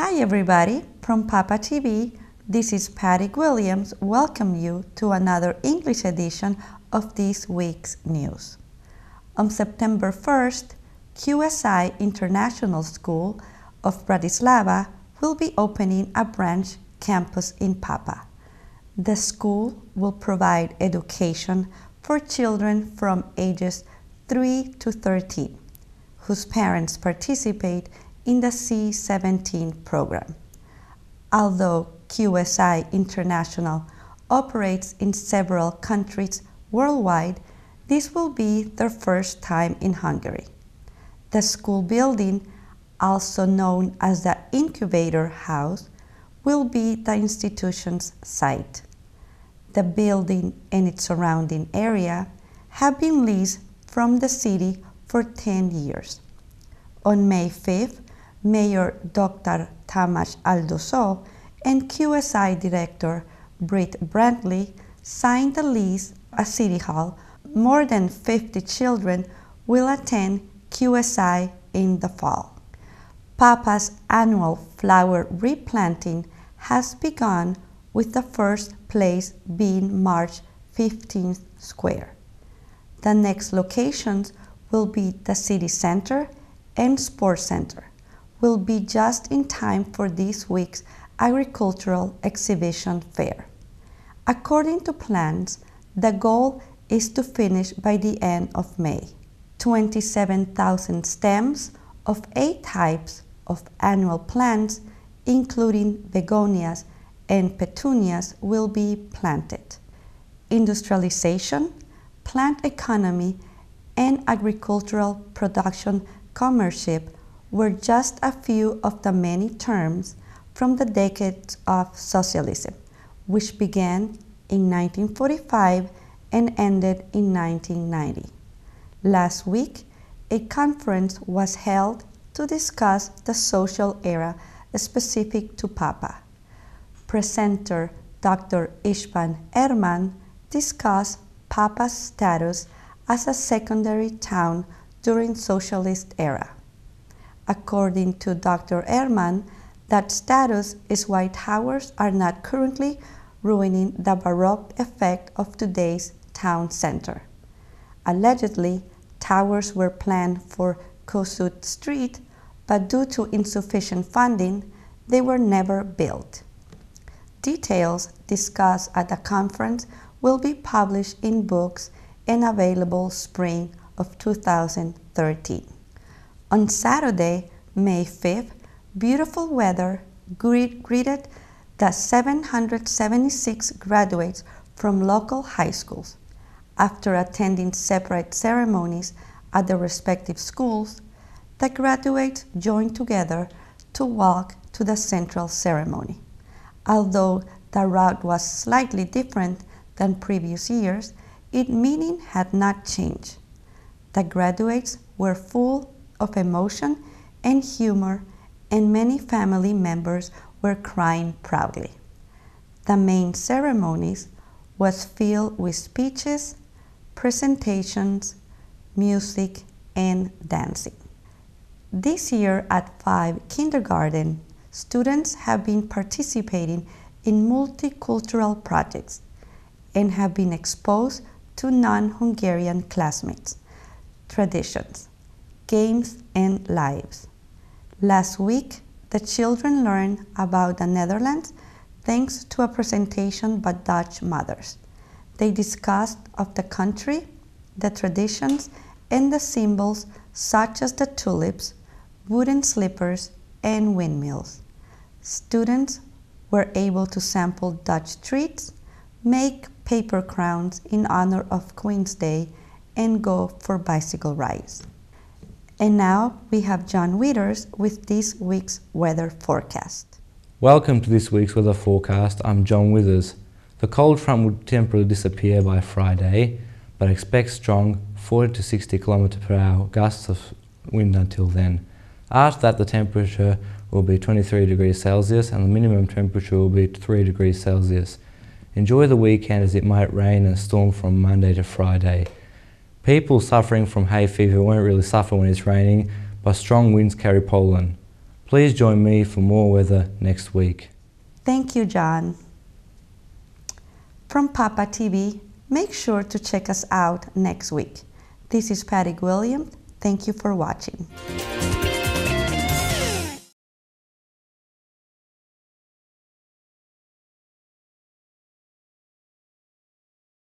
Hi everybody, from Pápa TV, this is Patty Williams. Welcome you to another English edition of this week's news. On September 1st, QSI International School of Bratislava will be opening a branch campus in Pápa. The school will provide education for children from ages 3 to 13, whose parents participate in the C17 program. Although QSI International operates in several countries worldwide, this will be their first time in Hungary. The school building, also known as the Incubator House, will be the institution's site. The building and its surrounding area have been leased from the city for 10 years. On May 5th, Mayor Dr. Tamás Aldozó and QSI Director Britt Brantley signed the lease at City Hall. More than 50 children will attend QSI in the fall. Pápa's annual flower replanting has begun, with the first place being March 15th Square. The next locations will be the City Center and Sports Center. Will be just in time for this week's agricultural exhibition fair. According to plans, the goal is to finish by the end of May. 27,000 stems of 8 types of annual plants, including begonias and petunias, will be planted. Industrialization, plant economy, and agricultural production commerce were just a few of the many terms from the decades of socialism, which began in 1945 and ended in 1990. Last week, a conference was held to discuss the social era specific to Pápa. Presenter Dr. István Herman discussed Pápa's status as a secondary town during socialist era. According to Dr. Herman, that status is why towers are not currently ruining the Baroque effect of today's town center. Allegedly, towers were planned for Kossuth Street, but due to insufficient funding, they were never built. Details discussed at the conference will be published in books and available spring of 2013. On Saturday, May 5th, beautiful weather greeted the 776 graduates from local high schools. After attending separate ceremonies at their respective schools, the graduates joined together to walk to the central ceremony. Although the route was slightly different than previous years, its meaning had not changed. The graduates were full of emotion and humor, and many family members were crying proudly. The main ceremonies was filled with speeches, presentations, music, and dancing. This year at 5 kindergarten, students have been participating in multicultural projects and have been exposed to non-Hungarian classmates, traditions, games, and lives. Last week, the children learned about the Netherlands thanks to a presentation by Dutch mothers. They discussed of the country, the traditions, and the symbols such as the tulips, wooden slippers, and windmills. Students were able to sample Dutch treats, make paper crowns in honor of Queen's Day, and go for bicycle rides. And now we have John Withers with this week's weather forecast. Welcome to this week's weather forecast. I'm John Withers. The cold front will temporarily disappear by Friday, but expect strong 40 to 60 km per hour gusts of wind until then. After that, the temperature will be 23 degrees Celsius and the minimum temperature will be 3 degrees Celsius. Enjoy the weekend, as it might rain and storm from Monday to Friday. People suffering from hay fever won't really suffer when it's raining, but strong winds carry pollen. Please join me for more weather next week. Thank you, John. From Pápa TV, make sure to check us out next week. This is Patty Williams. Thank you for watching.